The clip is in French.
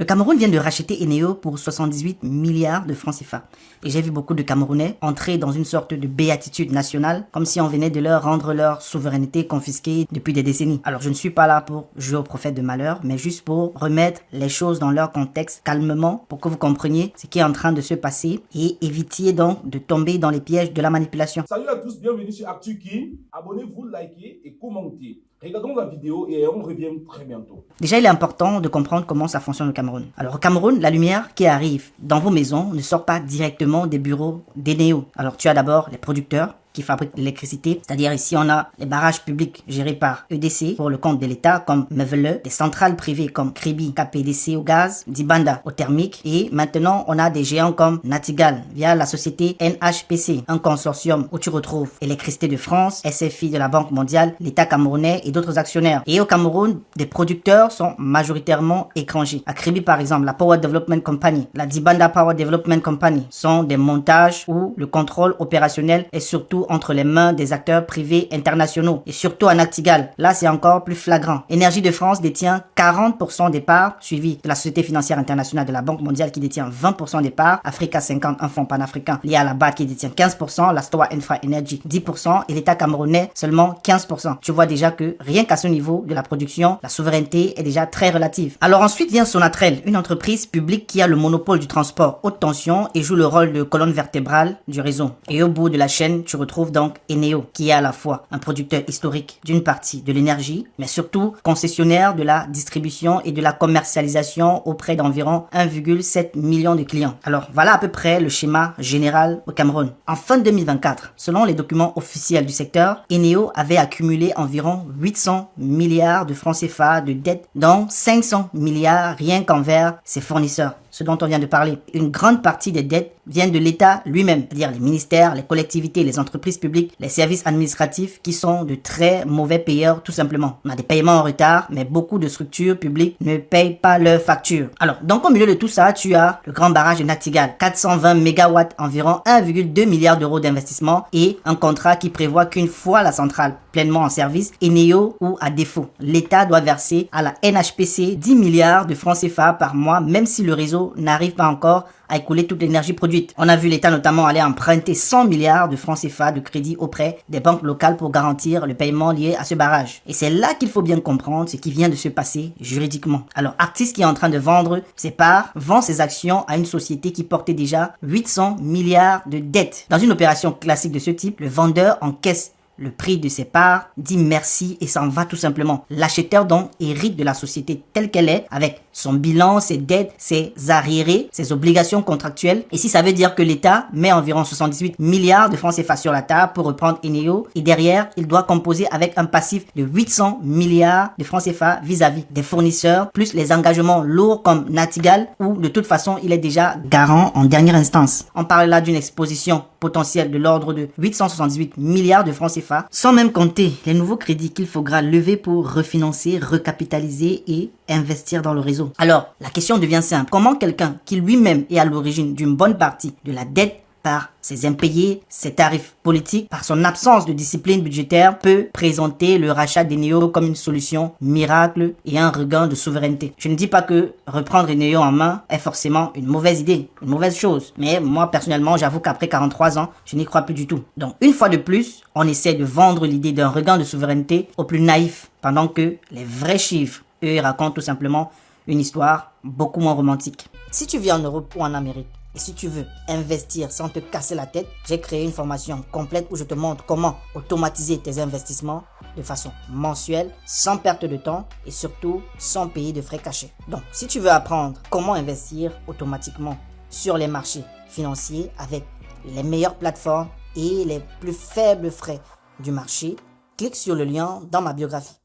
Le Cameroun vient de racheter Eneo pour 78 milliards de francs CFA. Et j'ai vu beaucoup de Camerounais entrer dans une sorte de béatitude nationale, comme si on venait de leur rendre leur souveraineté confisquée depuis des décennies. Alors je ne suis pas là pour jouer au prophète de malheur, mais juste pour remettre les choses dans leur contexte calmement, pour que vous compreniez ce qui est en train de se passer et évitiez donc de tomber dans les pièges de la manipulation. Salut à tous, bienvenue sur ActuKey. Abonnez-vous, likez et commentez. Regardons la vidéo et on revient très bientôt. Déjà, il est important de comprendre comment ça fonctionne au Cameroun. Alors au Cameroun, la lumière qui arrive dans vos maisons ne sort pas directement des bureaux d'Eneo. Alors tu as d'abord les producteurs qui fabriquent l'électricité, c'est-à-dire ici on a les barrages publics gérés par EDC pour le compte de l'État comme Mevele, des centrales privées comme Kribi, KPDC au gaz, Dibanda au thermique et maintenant on a des géants comme Natigal via la société NHPC, un consortium où tu retrouves Électricité de France, SFI de la Banque mondiale, l'État camerounais et d'autres actionnaires. Et au Cameroun, des producteurs sont majoritairement étrangers. À Kribi par exemple, la Power Development Company, la Dibanda Power Development Company sont des montages où le contrôle opérationnel est surtout entre les mains des acteurs privés internationaux et surtout à Nactigal. Là, c'est encore plus flagrant. Énergie de France détient 40% des parts, suivi de la Société financière internationale de la Banque mondiale qui détient 20% des parts, Africa 50, un fonds panafricain lié à la BAD qui détient 15%, la Stoa Infra Energy 10% et l'État camerounais seulement 15%. Tu vois déjà que rien qu'à ce niveau de la production, la souveraineté est déjà très relative. Alors ensuite vient Sonatrel, une entreprise publique qui a le monopole du transport haute tension et joue le rôle de colonne vertébrale du réseau. Et au bout de la chaîne, tu retrouve donc Eneo, qui est à la fois un producteur historique d'une partie de l'énergie, mais surtout concessionnaire de la distribution et de la commercialisation auprès d'environ 1,7 million de clients. Alors voilà à peu près le schéma général au Cameroun. En fin 2024, selon les documents officiels du secteur, Eneo avait accumulé environ 800 milliards de francs CFA de dettes, dont 500 milliards rien qu'envers ses fournisseurs. Ce dont on vient de parler. Une grande partie des dettes viennent de l'État lui-même, c'est-à-dire les ministères, les collectivités, les entreprises publiques, les services administratifs qui sont de très mauvais payeurs tout simplement. On a des paiements en retard, mais beaucoup de structures publiques ne payent pas leurs factures. Alors, donc au milieu de tout ça, tu as le grand barrage de Nactigal, 420 MW, environ 1,2 milliard d'euros d'investissement et un contrat qui prévoit qu'une fois la centrale pleinement en service, Eneo ou à défaut, l'État doit verser à la NHPC 10 milliards de francs CFA par mois, même si le réseau n'arrive pas encore à écouler toute l'énergie produite. On a vu l'État notamment aller emprunter 100 milliards de francs CFA de crédit auprès des banques locales pour garantir le paiement lié à ce barrage. Et c'est là qu'il faut bien comprendre ce qui vient de se passer juridiquement. Alors, Artis qui est en train de vendre ses parts, vend ses actions à une société qui portait déjà 800 milliards de dettes. Dans une opération classique de ce type, le vendeur encaisse le prix de ses parts, dit merci et s'en va tout simplement. L'acheteur donc hérite de la société telle qu'elle est, avec son bilan, ses dettes, ses arriérés, ses obligations contractuelles. Et si ça veut dire que l'État met environ 78 milliards de francs CFA sur la table pour reprendre Eneo, et derrière, il doit composer avec un passif de 800 milliards de francs CFA vis-à-vis des fournisseurs, plus les engagements lourds comme Natigal, où de toute façon, il est déjà garant en dernière instance. On parle là d'une exposition potentielle de l'ordre de 878 milliards de francs CFA, sans même compter les nouveaux crédits qu'il faudra lever pour refinancer, recapitaliser et investir dans le réseau. Alors, la question devient simple. Comment quelqu'un qui lui-même est à l'origine d'une bonne partie de la dette par ses impayés, ses tarifs politiques, par son absence de discipline budgétaire, peut présenter le rachat d'Eneo comme une solution miracle et un regain de souveraineté. Je ne dis pas que reprendre Eneo en main est forcément une mauvaise idée, une mauvaise chose. Mais moi, personnellement, j'avoue qu'après 43 ans, je n'y crois plus du tout. Donc, une fois de plus, on essaie de vendre l'idée d'un regain de souveraineté aux plus naïfs, pendant que les vrais chiffres, eux, racontent tout simplement une histoire beaucoup moins romantique. Si tu vis en Europe ou en Amérique, et si tu veux investir sans te casser la tête, j'ai créé une formation complète où je te montre comment automatiser tes investissements de façon mensuelle, sans perte de temps et surtout sans payer de frais cachés. Donc, si tu veux apprendre comment investir automatiquement sur les marchés financiers avec les meilleures plateformes et les plus faibles frais du marché, clique sur le lien dans ma biographie.